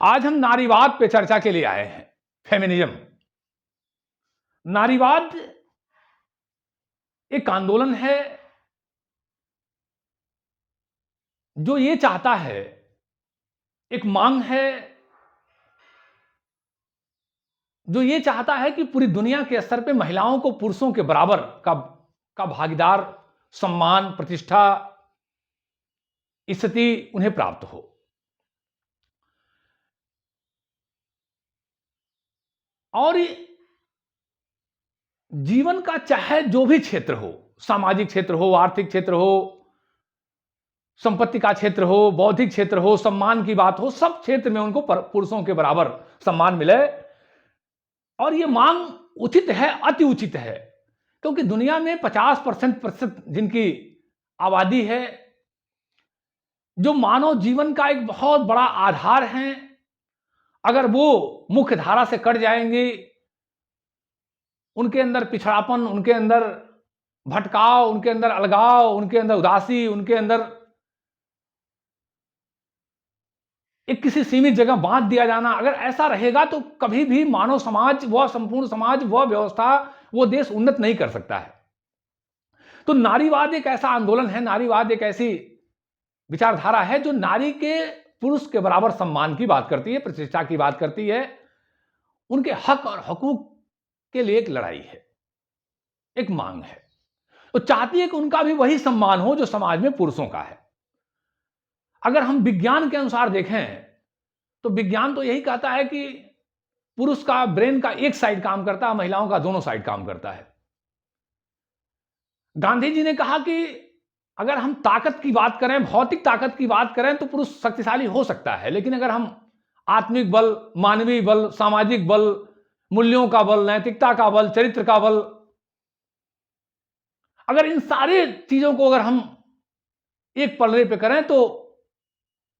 आज हम नारीवाद पे चर्चा के लिए आए हैं। फेमिनिज्म। नारीवाद एक आंदोलन है जो ये चाहता है, एक मांग है जो ये चाहता है कि पूरी दुनिया के स्तर पे महिलाओं को पुरुषों के बराबर का भागीदार, सम्मान, प्रतिष्ठा, स्थिति उन्हें प्राप्त हो। और जीवन का चाहे जो भी क्षेत्र हो, सामाजिक क्षेत्र हो, आर्थिक क्षेत्र हो, संपत्ति का क्षेत्र हो, बौद्धिक क्षेत्र हो, सम्मान की बात हो, सब क्षेत्र में उनको पुरुषों के बराबर सम्मान मिले। और यह मांग उचित है, अति उचित है, क्योंकि दुनिया में 50% जिनकी आबादी है, जो मानव जीवन का एक बहुत बड़ा आधार है, अगर वो मुख्य धारा से कट जाएंगे, उनके अंदर पिछड़ापन, उनके अंदर भटकाव, उनके अंदर अलगाव, उनके अंदर उदासी, उनके अंदर एक किसी सीमित जगह बांध दिया जाना, अगर ऐसा रहेगा तो कभी भी मानव समाज, वह संपूर्ण समाज, वह व्यवस्था, वो देश उन्नत नहीं कर सकता है। तो नारीवाद एक ऐसा आंदोलन है, नारीवाद एक ऐसी विचारधारा है जो नारी के पुरुष के बराबर सम्मान की बात करती है, प्रतिष्ठा की बात करती है, उनके हक और हकूक के लिए एक लड़ाई है, एक मांग है। तो चाहती है कि उनका भी वही सम्मान हो जो समाज में पुरुषों का है। अगर हम विज्ञान के अनुसार देखें तो विज्ञान तो यही कहता है कि पुरुष का ब्रेन का एक साइड काम करता है, महिलाओं का दोनों साइड काम करता है। गांधी जी ने कहा कि अगर हम ताकत की बात करें, भौतिक ताकत की बात करें, तो पुरुष शक्तिशाली हो सकता है, लेकिन अगर हम आत्मिक बल, मानवीय बल, सामाजिक बल, मूल्यों का बल, नैतिकता का बल, चरित्र का बल, अगर इन सारी चीजों को अगर हम एक पलड़े पे करें तो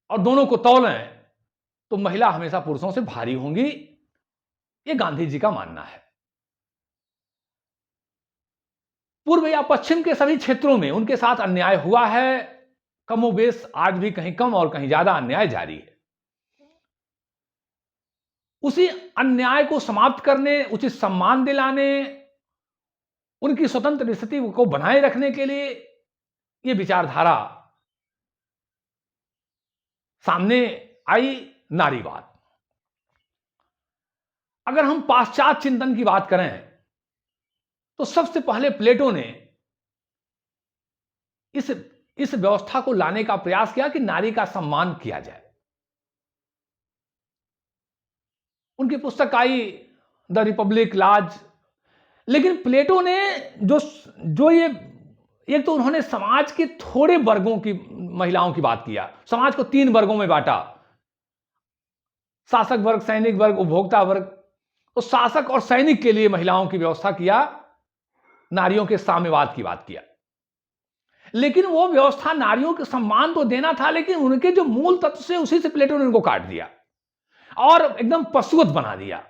और दोनों को तौलें तो महिला हमेशा पुरुषों से भारी होंगी। ये गांधी जी का मानना है। पूर्व या पश्चिम के सभी क्षेत्रों में उनके साथ अन्याय हुआ है। कमोबेश आज भी कहीं कम और कहीं ज्यादा अन्याय जारी है। उसी अन्याय को समाप्त करने, उचित सम्मान दिलाने, उनकी स्वतंत्र स्थिति को बनाए रखने के लिए यह विचारधारा सामने आई, नारीवाद। अगर हम पाश्चात्य चिंतन की बात करें तो सबसे पहले प्लेटो ने इस व्यवस्था को लाने का प्रयास किया कि नारी का सम्मान किया जाए। उनकी पुस्तक आई द रिपब्लिक, लाज। लेकिन प्लेटो ने जो ये एक तो उन्होंने समाज के थोड़े वर्गों की महिलाओं की बात किया। समाज को 3 वर्गों में बांटा, शासक वर्ग, सैनिक वर्ग, उपभोक्ता वर्ग। तो शासक और सैनिक के लिए महिलाओं की व्यवस्था किया, नारियों के साम्यवाद की बात किया। लेकिन वो व्यवस्था नारियों के सम्मान तो देना था, लेकिन उनके जो मूल तत्व से उसी से प्लेटो ने उनको काट दिया और एकदम पशुवत बना दिया।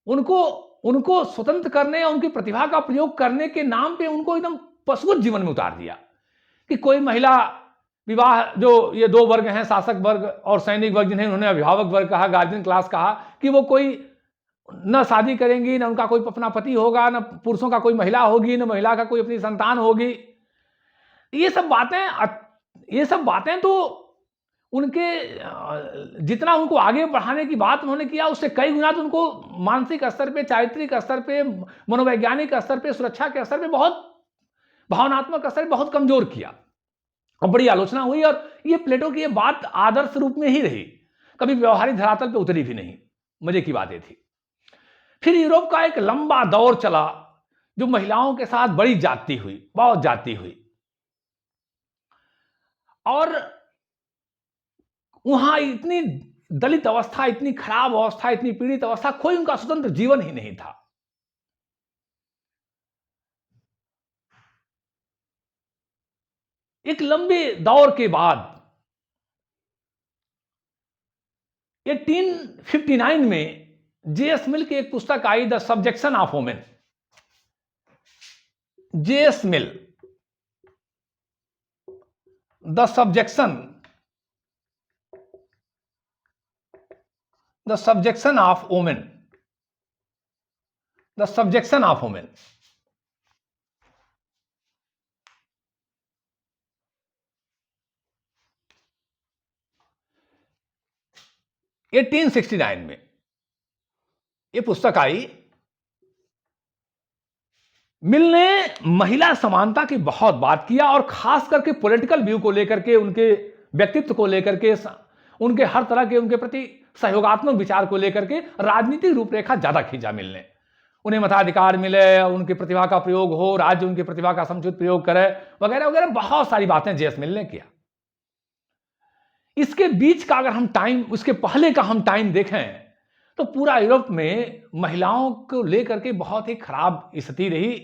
उनको स्वतंत्र करने या उनकी प्रतिभा का प्रयोग करने के नाम पे उनको एकदम पशुवत जीवन में उतार दिया कि कोई महिला विवाह, जो ये 2 वर्ग हैं, शासक वर्ग और सैनिक वर्ग, जिन्हें उन्होंने अभिभावक वर्ग कहा, गार्जियन क्लास कहा, कि वो कोई न शादी करेंगी, न उनका कोई अपना पति होगा, न पुरुषों का कोई महिला होगी, न महिला का कोई अपनी संतान होगी। ये सब बातें तो उनके जितना उनको आगे बढ़ाने की बात उन्होंने किया, उससे कई गुना तो उनको मानसिक स्तर पे, चारित्रिक स्तर पे, मनोवैज्ञानिक स्तर पे, सुरक्षा के स्तर पे, बहुत भावनात्मक स्तर पे बहुत कमजोर किया और बड़ी आलोचना हुई। और ये प्लेटो की ये बात आदर्श रूप में ही रही, कभी व्यवहारिक धरातल पे उतरी भी नहीं। मजे की बात ये थी। फिर यूरोप का एक लंबा दौर चला जो महिलाओं के साथ बड़ी जाति हुई, बहुत जाति हुई, और वहां इतनी दलित अवस्था, इतनी खराब अवस्था, इतनी पीड़ित अवस्था, कोई उनका स्वतंत्र जीवन ही नहीं था। एक लंबे दौर के बाद 1859 में जे.एस. मिल की एक पुस्तक आई, the subjection of women. J S. Mill, the subjection the subjection of women, the subjection of women. Eighteen 1869 में ये पुस्तक आई। मिल ने महिला समानता की बहुत बात किया और खास करके पॉलिटिकल व्यू को लेकर के, उनके व्यक्तित्व को लेकर के, उनके हर तरह के उनके प्रति सहयोगात्मक विचार को लेकर के राजनीतिक रूपरेखा ज्यादा खींचा मिल ने। उन्हें मताधिकार मिले, उनकी प्रतिभा का प्रयोग हो, राज्य उनकी प्रतिभा का समुचित प्रयोग करे, वगैरह वगैरह बहुत सारी बातें जे.एस. मिल ने किया। इसके बीच का अगर हम टाइम, उसके पहले का हम टाइम देखें तो पूरा यूरोप में महिलाओं को लेकर के बहुत ही खराब स्थिति रही।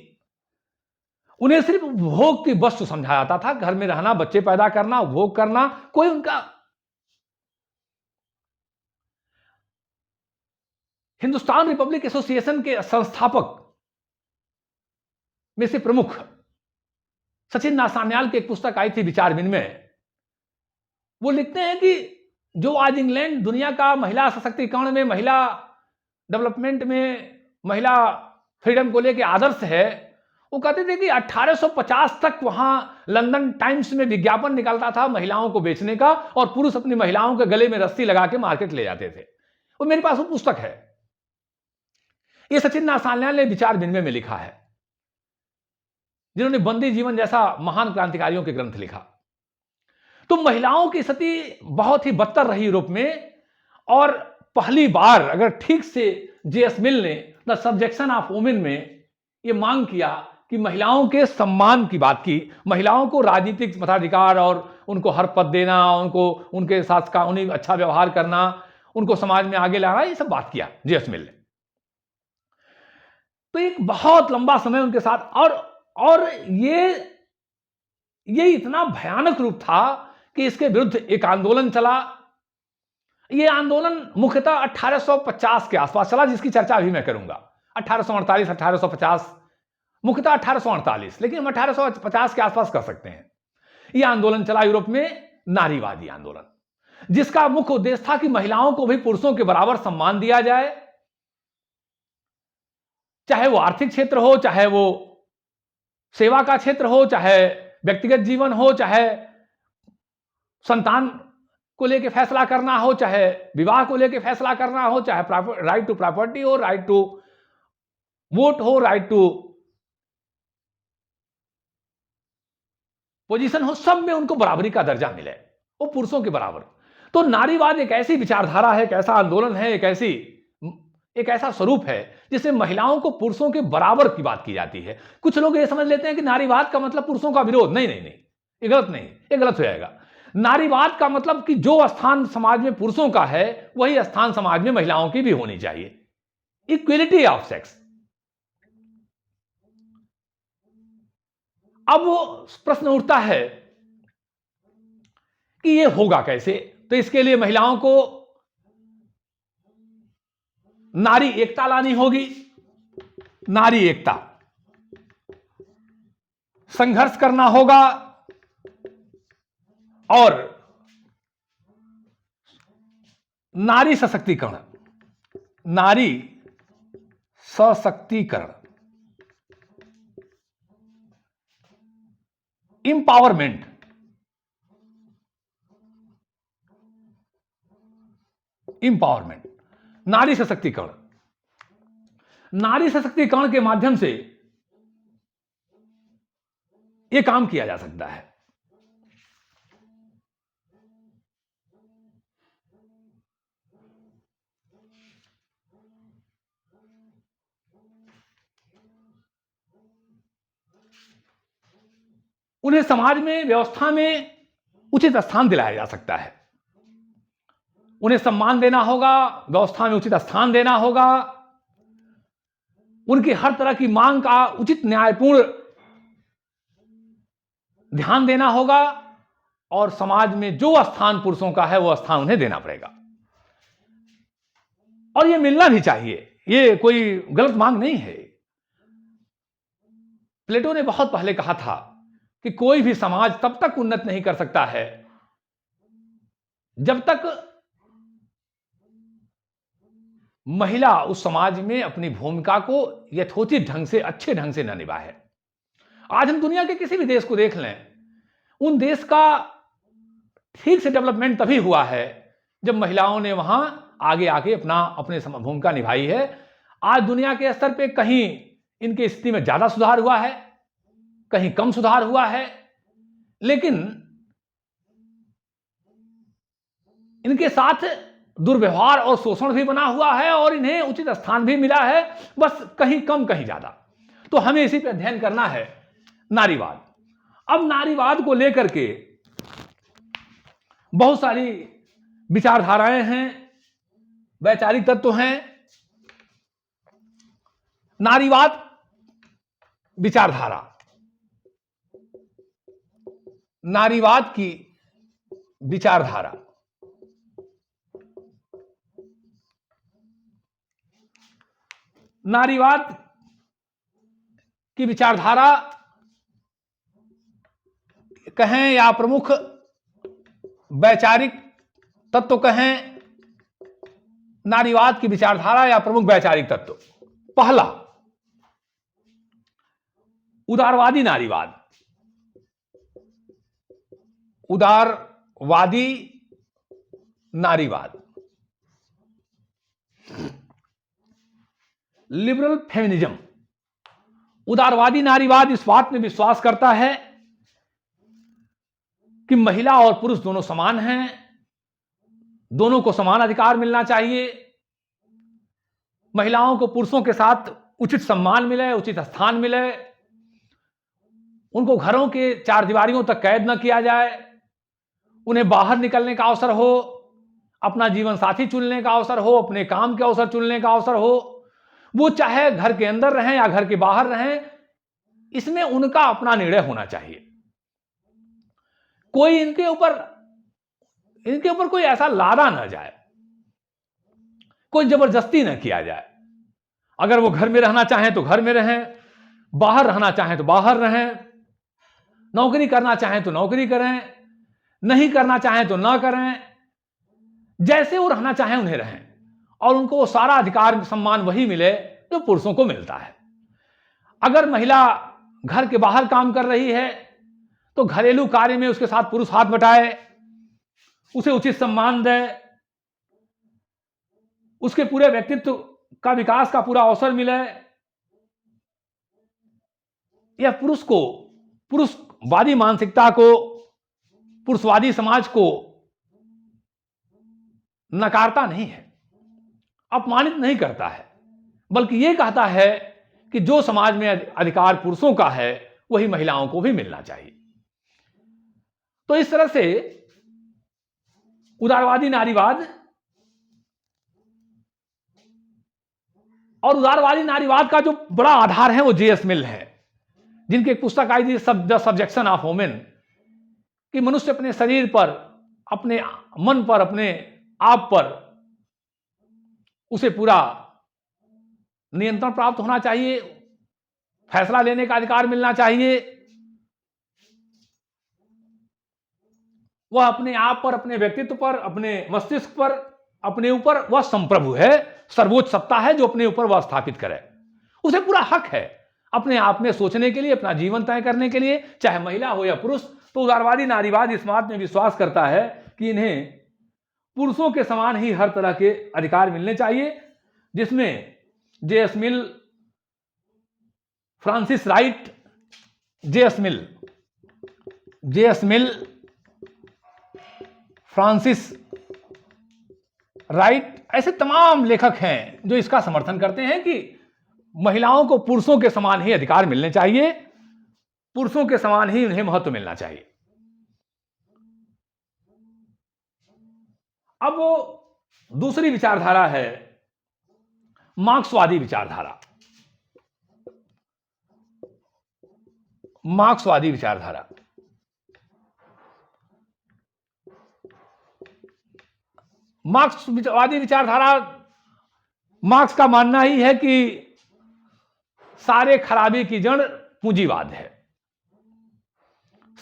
उन्हें सिर्फ उपभोग की वस्तु समझा जाता था, घर में रहना, बच्चे पैदा करना, उपभोग करना, कोई उनका। हिंदुस्तान रिपब्लिक एसोसिएशन के संस्थापक में से प्रमुख सचिन नासान्याल की एक पुस्तक आई थी विचार विनिमय। वो लिखते हैं कि जो आज इंग्लैंड दुनिया का महिला सशक्तिकरण में, महिला डेवलपमेंट में, महिला फ्रीडम को लेकर आदर्श है, वो कहते थे कि 1850 तक वहां लंदन टाइम्स में विज्ञापन निकलता था महिलाओं को बेचने का, और पुरुष अपनी महिलाओं के गले में रस्सी लगा के मार्केट ले जाते थे। वो मेरे पास वो पुस्तक है, ये सचिन नासान्याल ने विचार विनिमय में लिखा है, जिन्होंने बंदी जीवन जैसा महान क्रांतिकारियों के ग्रंथ लिखा। तो महिलाओं की स्थिति बहुत ही बदतर रही यूरोप में, और पहली बार अगर ठीक से जे.एस. मिल ने द सब्जेक्शन ऑफ वुमेन में यह मांग किया कि महिलाओं के सम्मान की बात की, महिलाओं को राजनीतिक मताधिकार और उनको हर पद देना, उनको उनके साथ कानूनी अच्छा व्यवहार करना, उनको समाज में आगे लाना, ये सब बात किया जे.एस. मिल ने। तो एक बहुत लंबा समय उनके साथ, और ये इतना भयानक रूप था कि इसके विरुद्ध एक आंदोलन चला। यह आंदोलन मुख्यतः 1850 के आसपास चला, जिसकी चर्चा अभी मैं करूंगा। 1848, 1850, मुख्यतः 1848, लेकिन हम 1850 के आसपास कर सकते हैं। यह आंदोलन चला यूरोप में, नारीवादी आंदोलन, जिसका मुख्य उद्देश्य था कि महिलाओं को भी पुरुषों के बराबर सम्मान दिया जाए, चाहे वो आर्थिक क्षेत्र हो, चाहे वो सेवा का क्षेत्र हो, चाहे व्यक्तिगत जीवन हो, चाहे संतान को लेकर फैसला करना हो, चाहे विवाह को लेकर फैसला करना हो, चाहे राइट टू प्रॉपर्टी हो, राइट टू वोट हो, राइट टू पोजीशन हो, सब में उनको बराबरी का दर्जा मिले, वो पुरुषों के बराबर। तो नारीवाद एक ऐसी विचारधारा है, एक ऐसा आंदोलन है, एक ऐसा स्वरूप है जिसमें महिलाओं को पुरुषों के बराबर की बात की जाती है। कुछ लोग ये समझ लेते हैं कि नारीवाद का मतलब पुरुषों का विरोध। नहीं, ये गलत नहीं, ये गलत हो जाएगा। नारीवाद का मतलब कि जो स्थान समाज में पुरुषों का है, वही स्थान समाज में महिलाओं की भी होनी चाहिए, इक्वलिटी ऑफ सेक्स। अब वो प्रश्न उठता है कि ये होगा कैसे? तो इसके लिए महिलाओं को नारी एकता लानी होगी, नारी एकता, संघर्ष करना होगा, और नारी सशक्तिकरण, नारी सशक्तिकरण, इंपावरमेंट, नारी सशक्तिकरण। नारी सशक्तिकरण के माध्यम से यह काम किया जा सकता है। उन्हें समाज में, व्यवस्था में उचित स्थान दिलाया जा सकता है। उन्हें सम्मान देना होगा, व्यवस्था में उचित स्थान देना होगा, उनकी हर तरह की मांग का उचित न्यायपूर्ण ध्यान देना होगा, और समाज में जो स्थान पुरुषों का है वो स्थान उन्हें देना पड़ेगा, और यह मिलना भी चाहिए। यह कोई गलत मांग नहीं है। प्लेटो ने बहुत पहले कहा था कि कोई भी समाज तब तक उन्नत नहीं कर सकता है जब तक महिला उस समाज में अपनी भूमिका को यथोचित ढंग से, अच्छे ढंग से न निभाए। आज हम दुनिया के किसी भी देश को देख लें, उन देश का ठीक से डेवलपमेंट तभी हुआ है जब महिलाओं ने वहां आगे आके अपने भूमिका निभाई है। आज दुनिया के स्तर पे कहीं इनकी स्थिति में ज्यादा सुधार हुआ है, कहीं कम सुधार हुआ है, लेकिन इनके साथ दुर्व्यवहार और शोषण भी बना हुआ है और इन्हें उचित स्थान भी मिला है, बस कहीं कम कहीं ज्यादा। तो हमें इसी पे अध्ययन करना है, नारीवाद। अब नारीवाद को लेकर के बहुत सारी विचारधाराएं हैं, वैचारिक तत्व हैं। नारीवाद विचारधारा, नारीवाद की विचारधारा नारीवाद की विचारधारा कहें या प्रमुख वैचारिक तत्व कहें, नारीवाद की विचारधारा या प्रमुख वैचारिक तत्व। पहला, उदारवादी नारीवाद। उदारवादी नारीवाद, लिबरल फेमिनिज्म। उदारवादी नारीवाद इस बात में विश्वास करता है कि महिला और पुरुष दोनों समान हैं, दोनों को समान अधिकार मिलना चाहिए, महिलाओं को पुरुषों के साथ उचित सम्मान मिले, उचित स्थान मिले, उनको घरों के चार दीवारियों तक कैद न किया जाए, उन्हें बाहर निकलने का अवसर हो, अपना जीवन साथी चुनने का अवसर हो, अपने काम के अवसर चुनने का अवसर हो, वो चाहे घर के अंदर रहें या घर के बाहर रहें, इसमें उनका अपना निर्णय होना चाहिए। कोई इनके ऊपर कोई ऐसा लादा ना जाए, कोई जबरदस्ती ना किया जाए। अगर वो घर में रहना चाहें तो घर में रहें, बाहर रहना चाहें तो बाहर रहें, नौकरी करना चाहें तो नौकरी करें, नहीं करना चाहें तो ना करें, जैसे वो रहना चाहें उन्हें रहें, और उनको वो सारा अधिकार सम्मान वही मिले जो पुरुषों को मिलता है। अगर महिला घर के बाहर काम कर रही है तो घरेलू कार्य में उसके साथ पुरुष हाथ बटाए, उसे उचित सम्मान दे, उसके पूरे व्यक्तित्व का विकास का पूरा अवसर मिले। यह पुरुषवादी मानसिकता को, पुरुषवादी समाज को नकारता नहीं है, अपमानित नहीं करता है, बल्कि यह कहता है कि जो समाज में अधिकार पुरुषों का है वही महिलाओं को भी मिलना चाहिए। तो इस तरह से उदारवादी नारीवाद और उदारवादी नारीवाद का जो बड़ा आधार है वो जे.एस. मिल है, जिनकी एक पुस्तक आई थी द सब्जेक्शन ऑफ वुमेन, कि मनुष्य अपने शरीर पर, अपने मन पर, अपने आप पर उसे पूरा नियंत्रण प्राप्त होना चाहिए, फैसला लेने का अधिकार मिलना चाहिए, वह अपने आप पर, अपने व्यक्तित्व पर, अपने मस्तिष्क पर, अपने ऊपर वह संप्रभु है, सर्वोच्च सत्ता है जो अपने ऊपर वह स्थापित करे। उसे पूरा हक है अपने आप में सोचने के लिए, अपना जीवन तय करने के लिए, चाहे महिला हो या पुरुष। तो उदारवादी नारीवाद इस बात में विश्वास करता है कि इन्हें पुरुषों के समान ही हर तरह के अधिकार मिलने चाहिए, जिसमें जे.एस. मिल, फ्रांसिस राइट, जे.एस. मिल, फ्रांसिस राइट, ऐसे तमाम लेखक हैं जो इसका समर्थन करते हैं कि महिलाओं को पुरुषों के समान ही अधिकार मिलने चाहिए, पुरुषों के समान ही उन्हें महत्व मिलना चाहिए। अब वो दूसरी विचारधारा है मार्क्सवादी विचारधारा। मार्क्सवादी विचारधारा, मार्क्सवादी विचारधारा, मार्क्स का मानना ही है कि सारे खराबी की जड़ पूंजीवाद है,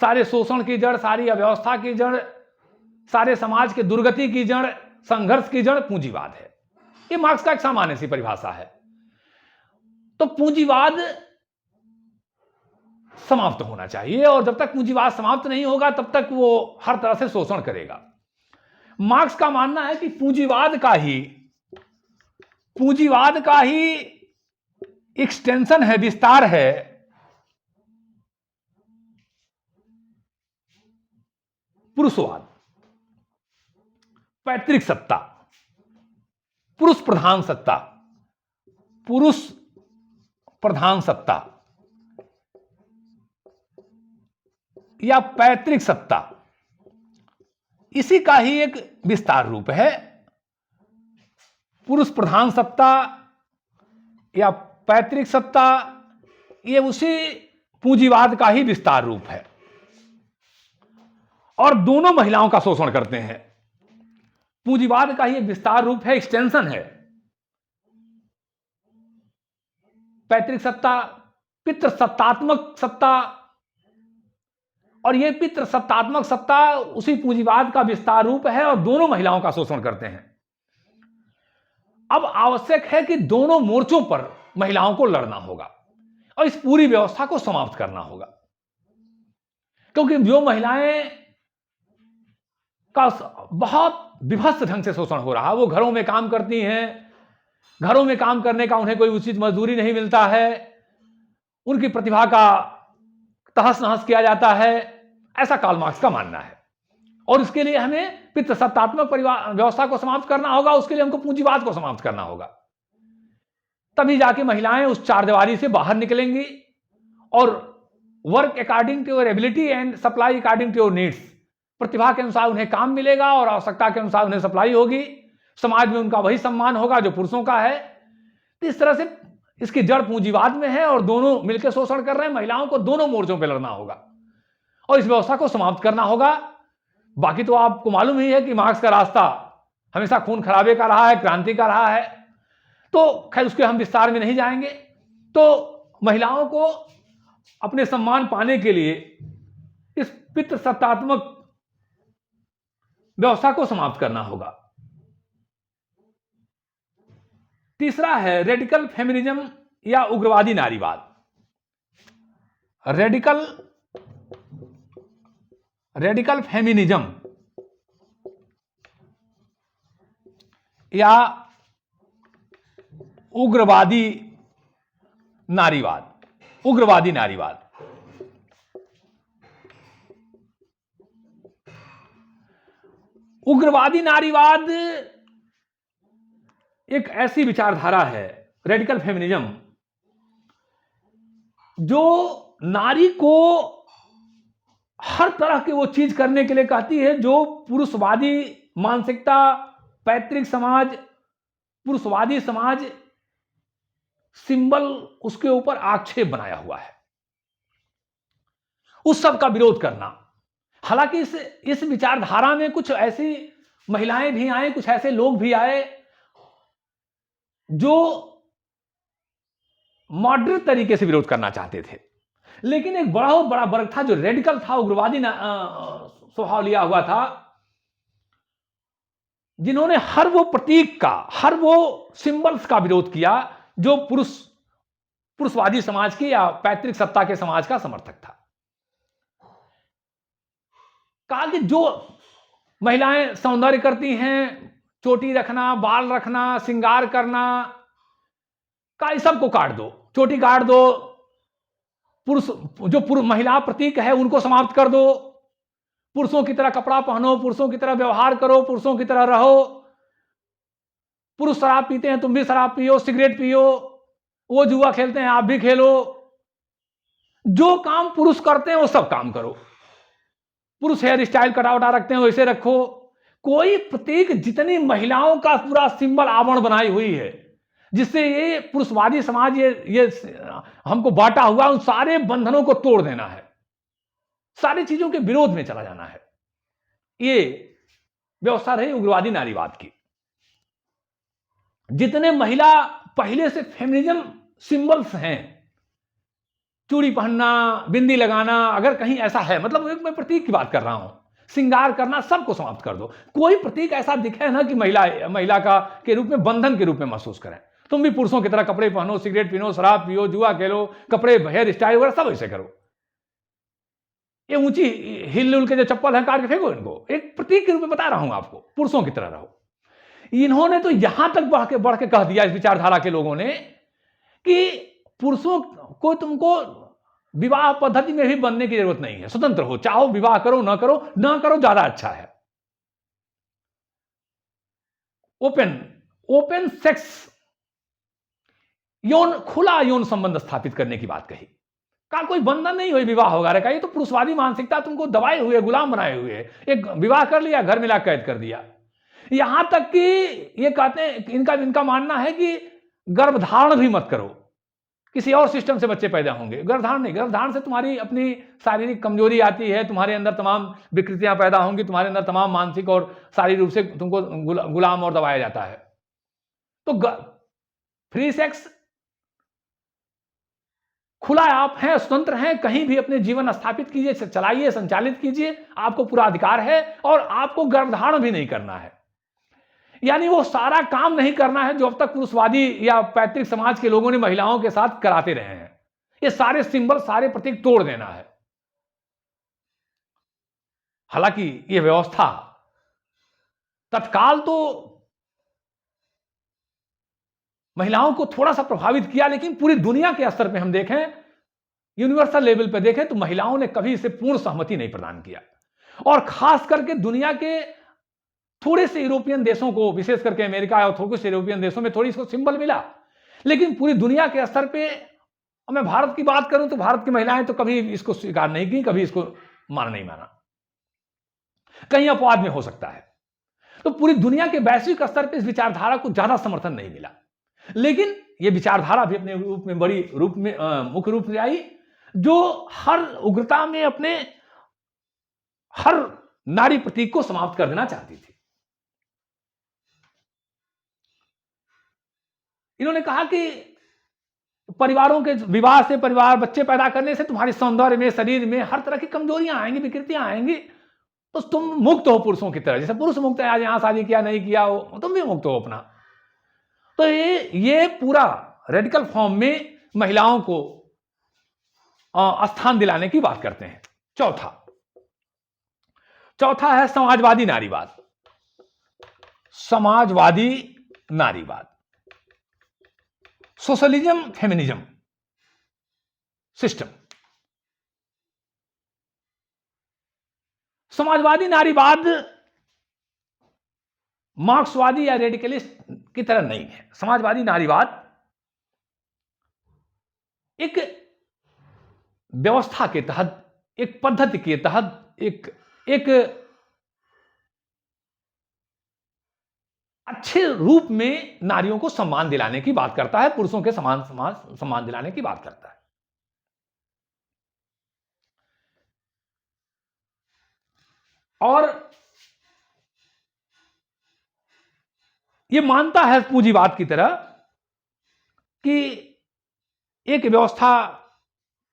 सारे शोषण की जड़, सारी अव्यवस्था की जड़, सारे समाज के दुर्गति की जड़, संघर्ष की जड़ पूंजीवाद है। ये मार्क्स का एक सामान्य सी परिभाषा है। तो पूंजीवाद समाप्त होना चाहिए, और जब तक पूंजीवाद समाप्त नहीं होगा तब तक वो हर तरह से शोषण करेगा। मार्क्स का मानना है कि पूंजीवाद का ही एक्सटेंशन है, विस्तार है पुरुषवाद, पैतृक सत्ता, पुरुष प्रधान सत्ता या पैतृक सत्ता, इसी का ही एक विस्तार रूप है। पुरुष प्रधान सत्ता या पैतृक सत्ता, ये उसी पूंजीवाद का ही विस्तार रूप है, और दोनों महिलाओं का शोषण करते हैं। पूंजीवाद का ही एक विस्तार रूप है, एक्सटेंशन है। पैतृक सत्ता पितृसत्तात्मक सत्ता, और यह पितृसत्तात्मक सत्ता उसी पूंजीवाद का विस्तार रूप है, और दोनों महिलाओं का शोषण करते हैं। अब आवश्यक है कि दोनों मोर्चों पर महिलाओं को लड़ना होगा और इस पूरी व्यवस्था को समाप्त करना होगा, क्योंकि जो महिलाएं का बहुत विभत्स ढंग से शोषण हो रहा है, वो घरों में काम करती हैं, घरों में काम करने का उन्हें कोई उचित मजदूरी नहीं मिलता है, उनकी प्रतिभा का तहस नहस किया जाता है, ऐसा कार्ल मार्क्स का मानना है। और इसके लिए हमें पितृसत्तात्मक परिवार व्यवस्था को समाप्त करना होगा, उसके लिए हमको पूंजीवाद को समाप्त करना होगा। तभी जाके महिलाएं उस चारदीवारी से बाहर निकलेंगी और work according to your ability and supply according to your needs, प्रतिभा के अनुसार उन्हें काम मिलेगा और आवश्यकता के अनुसार उन्हें सप्लाई होगी, समाज में उनका वही सम्मान होगा जो पुरुषों का है। तो इस तरह से इसकी जड़ पूंजीवाद में है और दोनों मिलकर शोषण कर रहे हैं। महिलाओं को दोनों मोर्चों पर लड़ना होगा और इस व्यवस्था को समाप्त करना होगा। बाकी तो आपको मालूम ही है कि मार्क्स का रास्ता हमेशा खून खराबे का रहा है, क्रांति का रहा है, तो खैर उसके हम विस्तार में नहीं जाएंगे। तो महिलाओं को अपने सम्मान पाने के लिए इस पितृसत्तात्मक व्यवस्था को समाप्त करना होगा। तीसरा है रेडिकल फेमिनिज्म या उग्रवादी नारीवाद। रेडिकल फेमिनिज्म या उग्रवादी नारीवाद। उग्रवादी नारीवाद उग्रवादी नारीवाद एक ऐसी विचारधारा है, रेडिकल फेमिनिज्म, जो नारी को हर तरह की वो चीज करने के लिए कहती है जो पुरुषवादी मानसिकता, पैतृक समाज, पुरुषवादी समाज सिंबल उसके ऊपर आक्षेप बनाया हुआ है, उस सब का विरोध करना। हालांकि इस विचारधारा में कुछ ऐसी महिलाएं भी आए, कुछ ऐसे लोग भी आए जो मॉडरेट तरीके से विरोध करना चाहते थे, लेकिन एक बहुत बड़ा वर्ग था जो रेडिकल था, उग्रवादी स्वभाव लिया हुआ था, जिन्होंने हर वो प्रतीक का, हर वो सिंबल्स का विरोध किया जो पुरुषवादी समाज की या पैतृक सत्ता के समाज का समर्थक था। कहा कि जो महिलाएं सौंदर्य करती हैं, चोटी रखना, बाल रखना, श्रृंगार करना, का इस सबको काट दो, चोटी काट दो, जो महिला प्रतीक है उनको समाप्त कर दो, पुरुषों की तरह कपड़ा पहनो, पुरुषों की तरह व्यवहार करो, पुरुषों की तरह रहो, पुरुष शराब पीते हैं तुम भी शराब पियो, सिगरेट पियो, वो जुआ खेलते हैं आप भी खेलो, जो काम पुरुष करते हैं वो सब काम करो, पुरुष हेयर स्टाइल कटावटा रखते हैं वैसे रखो। कोई प्रतीक, जितनी महिलाओं का पूरा सिंबल आवरण बनाई हुई है जिससे ये पुरुषवादी समाज ये हमको बांटा हुआ, उन सारे बंधनों को तोड़ देना है, सारी चीजों के विरोध में चला जाना है। ये व्यवस्था रही उग्रवादी नारीवाद की। जितने महिला पहले से फेमिनिज्म सिंबल्स हैं, चूड़ी पहनना, बिंदी लगाना, अगर कहीं ऐसा है, मतलब मैं प्रतीक की बात कर रहा हूं, श्रृंगार करना सबको समाप्त कर दो। कोई प्रतीक ऐसा दिखे ना कि महिला का के रूप में, बंधन के रूप में महसूस करें। तुम भी पुरुषों की तरह कपड़े पहनो, सिगरेट पीनो, शराब पियो, जुआ खेलो, कपड़े हेयर स्टाइल वगैरह सब ऐसे करो। ये ऊंची हिल उल के जो चप्पल है काट के फेंको इनको। एक प्रतीक के रूप में बता रहा हूं आपको, पुरुषों की तरह रहो। इन्होंने तो यहां तक बढ़ के कह दिया इस विचारधारा के लोगों ने कि पुरुषों को तुमको विवाह पद्धति में भी बनने की जरूरत नहीं है, स्वतंत्र हो, चाहो विवाह करो, ना करो ज्यादा अच्छा है। ओपन सेक्स, खुला यौन संबंध स्थापित करने की बात कही। का कोई बंधन नहीं हुई विवाह वगैरह का, ये तो पुरुषवादी मानसिकता तुमको दबाए हुए, गुलाम बनाए हुए। एक विवाह कर लिया, घर मिला कैद कर दिया। यहां तक कि ये कहते हैं, इनका मानना है कि गर्भधारण भी मत करो, किसी और सिस्टम से बच्चे पैदा होंगे। गर्भधारण नहीं, गर्भधारण से तुम्हारी अपनी शारीरिक कमजोरी आती है, तुम्हारे अंदर तमाम विकृतियां पैदा होंगी, तुम्हारे अंदर तमाम मानसिक और शारीरिक रूप से तुमको गुलाम और दबाया जाता है। तो फ्री सेक्स, खुला आप हैं, स्वतंत्र हैं, कहीं भी अपने जीवन स्थापित कीजिए, चलाइए, संचालित कीजिए, आपको पूरा अधिकार है। और आपको गर्भधारण भी नहीं करना है, यानी वो सारा काम नहीं करना है जो अब तक पुरुषवादी या पैतृक समाज के लोगों ने महिलाओं के साथ कराते रहे हैं। ये सारे सिंबल, सारे प्रतीक तोड़ देना है। हालांकि ये व्यवस्था तत्काल तो महिलाओं को थोड़ा सा प्रभावित किया, लेकिन पूरी दुनिया के स्तर पे हम देखें, यूनिवर्सल लेवल पे देखें, तो महिलाओं ने कभी इसे पूर्ण सहमति नहीं प्रदान किया। और खास करके दुनिया के थोड़े से यूरोपियन देशों को, विशेष करके अमेरिका और थोड़े से यूरोपियन देशों में थोड़ी इसको सिंबल मिला, लेकिन पूरी दुनिया के स्तर पे, मैं भारत की बात करूं तो भारत की महिलाएं तो कभी इसको स्वीकार नहीं की, कभी इसको नहीं माना, कहीं अपवाद में हो सकता है। तो पूरी दुनिया के वैश्विक स्तर पर इस विचारधारा को ज्यादा समर्थन नहीं मिला, लेकिन यह विचारधारा भी अपने रूप में मुख्य रूप से आई, जो हर उग्रता में अपने हर नारी प्रतीक को समाप्त कर देना चाहती थी। इन्होंने कहा कि परिवारों के विवाह से, परिवार बच्चे पैदा करने से तुम्हारे सौंदर्य में, शरीर में हर तरह की कमजोरियां आएंगी, विकृतियां आएंगी, तो तुम मुक्त हो पुरुषों की तरह। जैसे पुरुष मुक्त है, आज यहां शादी किया नहीं किया हो, तुम भी मुक्त हो अपना। तो ये पूरा रेडिकल फॉर्म में महिलाओं को स्थान दिलाने की बात करते हैं। चौथा है समाजवादी नारीवाद। समाजवादी नारीवाद, सोशलिज्म फेमिनिज्म सिस्टम। समाजवादी नारीवाद मार्क्सवादी या रेडिकलिस्ट की तरह नहीं है। समाजवादी नारीवाद एक व्यवस्था के तहत, एक पद्धति के तहत, एक अच्छे रूप में नारियों को सम्मान दिलाने की बात करता है, पुरुषों के सम्मान दिलाने की बात करता है। और यह मानता है पूंजीवाद की तरह कि एक व्यवस्था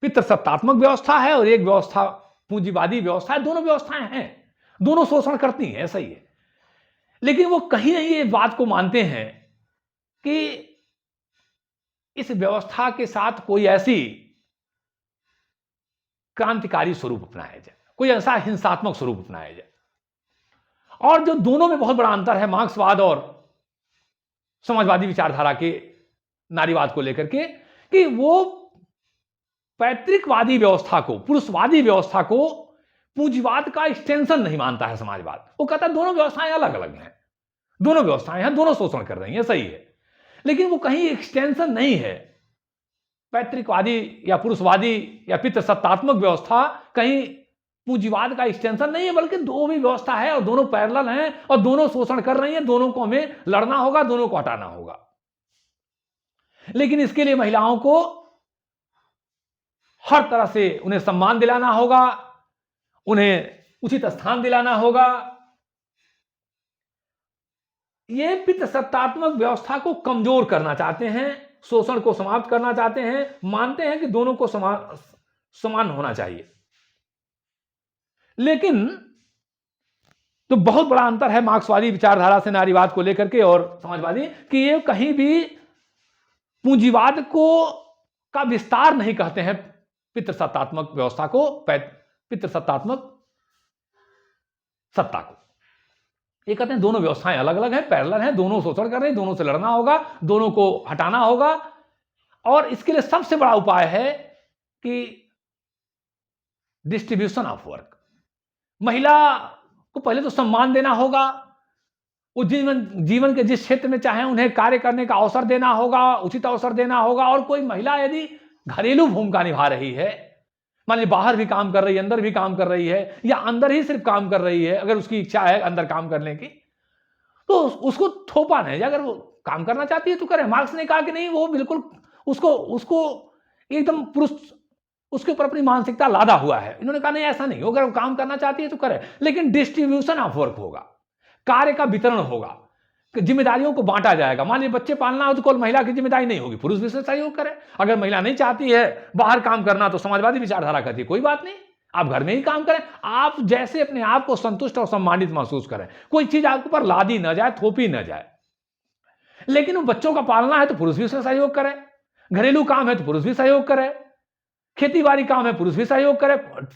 पितृसत्तात्मक व्यवस्था है और एक व्यवस्था पूंजीवादी व्यवस्था है। दोनों व्यवस्थाएं हैं, दोनों शोषण करती हैं, ऐसा ही है। लेकिन वो कहीं नहीं ये बात को मानते हैं कि इस व्यवस्था के साथ कोई ऐसी क्रांतिकारी स्वरूप अपनाया जाए, कोई ऐसा हिंसात्मक स्वरूप अपनाया जाए। और जो दोनों में बहुत बड़ा अंतर है, मार्क्सवाद और समाजवादी विचारधारा के नारीवाद को लेकर के, कि वो पैतृकवादी व्यवस्था को, पुरुषवादी व्यवस्था को पूंजीवाद का एक्सटेंशन नहीं मानता है समाजवाद। वो कहता है दोनों व्यवस्थाएं अलग अलग हैं, दोनों व्यवस्थाएं हैं, दोनों शोषण कर रही हैं, सही है, लेकिन वो कहीं एक्सटेंशन नहीं है। पैतृकवादी या पुरुषवादी या पितृसत्तात्मक व्यवस्था कहीं पूंजीवाद का एक्सटेंशन नहीं है, बल्कि दो भी व्यवस्था है और दोनों पैरेलल हैं और दोनों शोषण कर रही हैं। दोनों को हमें लड़ना होगा, दोनों को हटाना होगा। लेकिन इसके लिए महिलाओं को हर तरह से उन्हें सम्मान दिलाना होगा, उन्हें उचित स्थान दिलाना होगा। ये पितृसत्तात्मक व्यवस्था को कमजोर करना चाहते हैं, शोषण को समाप्त करना चाहते हैं, मानते हैं कि दोनों को समान होना चाहिए। लेकिन तो बहुत बड़ा अंतर है मार्क्सवादी विचारधारा से नारीवाद को लेकर के और समाजवादी, कि ये कहीं भी पूंजीवाद को का विस्तार नहीं कहते हैं पितृसत्तात्मक व्यवस्था को, पितृसत्तात्मक सत्ता को। ये कहते हैं दोनों व्यवस्थाएं अलग अलग हैं, पैरेलल हैं, दोनों शोषण कर रहे हैं, दोनों से लड़ना होगा, दोनों को हटाना होगा। और इसके लिए सबसे बड़ा उपाय है कि डिस्ट्रीब्यूशन ऑफ वर्क। महिला को पहले तो सम्मान देना होगा, वो जीवन के जिस क्षेत्र में चाहे उन्हें कार्य करने का अवसर देना होगा, उचित अवसर देना होगा। और कोई महिला यदि घरेलू भूमिका निभा रही है, मान लीजिए बाहर भी काम कर रही है, अंदर भी काम कर रही है, या अंदर ही सिर्फ काम कर रही है, अगर उसकी इच्छा है अंदर काम करने की, तो उसको थोपा नहीं। अगर वो काम करना चाहती है तो करे। मार्क्स ने कहा कि नहीं, वो बिल्कुल उसको एकदम पुरुष उसके ऊपर अपनी मानसिकता लादा हुआ है। इन्होंने कहा नहीं, ऐसा नहीं, अगर वो काम करना चाहती है तो करे, लेकिन डिस्ट्रीब्यूशन ऑफ वर्क होगा, कार्य का वितरण होगा, जिम्मेदारियों को बांटा जाएगा। मान लीजिए बच्चे पालना हो तो केवल महिला की जिम्मेदारी नहीं होगी, पुरुष भी सहयोग करे। अगर महिला नहीं चाहती है बाहर काम करना, तो समाजवादी विचारधारा कहती है कोई बात नहीं, आप घर में ही काम करें, आप जैसे अपने आप को संतुष्ट और सम्मानित महसूस करें, कोई चीज आपके ऊपर लादी ना जाए, थोपी ना जाए। लेकिन वो बच्चों का पालना है तो पुरुष भी उसमें सहयोग करे, घरेलू काम है तो पुरुष भी सहयोग करे, खेती बाड़ी काम है पुरुष भी सहयोग करे।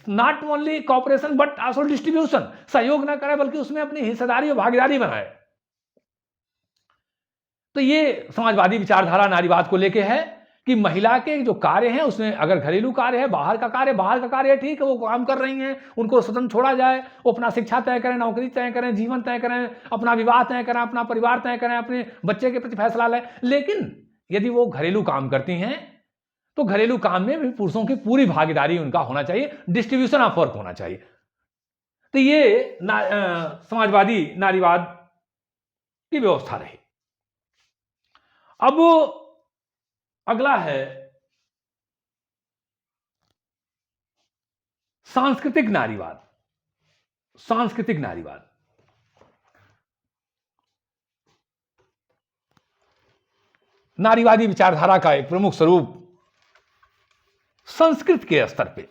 Not only cooperation but also distribution, सहयोग ना करे बल्कि उसमें अपनी हिस्सेदारी और भागीदारी बनाए। तो ये समाजवादी विचारधारा नारीवाद को लेके है कि महिला के जो कार्य हैं उसमें, अगर घरेलू कार्य है, बाहर का कार्य है, ठीक है, वो काम कर रही हैं, उनको स्वतंत्र छोड़ा जाए, वो अपना शिक्षा तय करें, नौकरी तय करें, जीवन तय करें, अपना विवाह तय करें, अपना परिवार तय करें, अपने बच्चे के प्रति फैसला लें। लेकिन यदि वो घरेलू काम करती हैं तो घरेलू काम में भी पुरुषों की पूरी भागीदारी उनका होना चाहिए, डिस्ट्रीब्यूशन ऑफ वर्क होना चाहिए। तो ये समाजवादी नारीवाद की व्यवस्था रही। अब अगला है सांस्कृतिक नारीवाद। सांस्कृतिक नारीवाद नारीवादी विचारधारा का एक प्रमुख स्वरूप संस्कृत के स्तर पे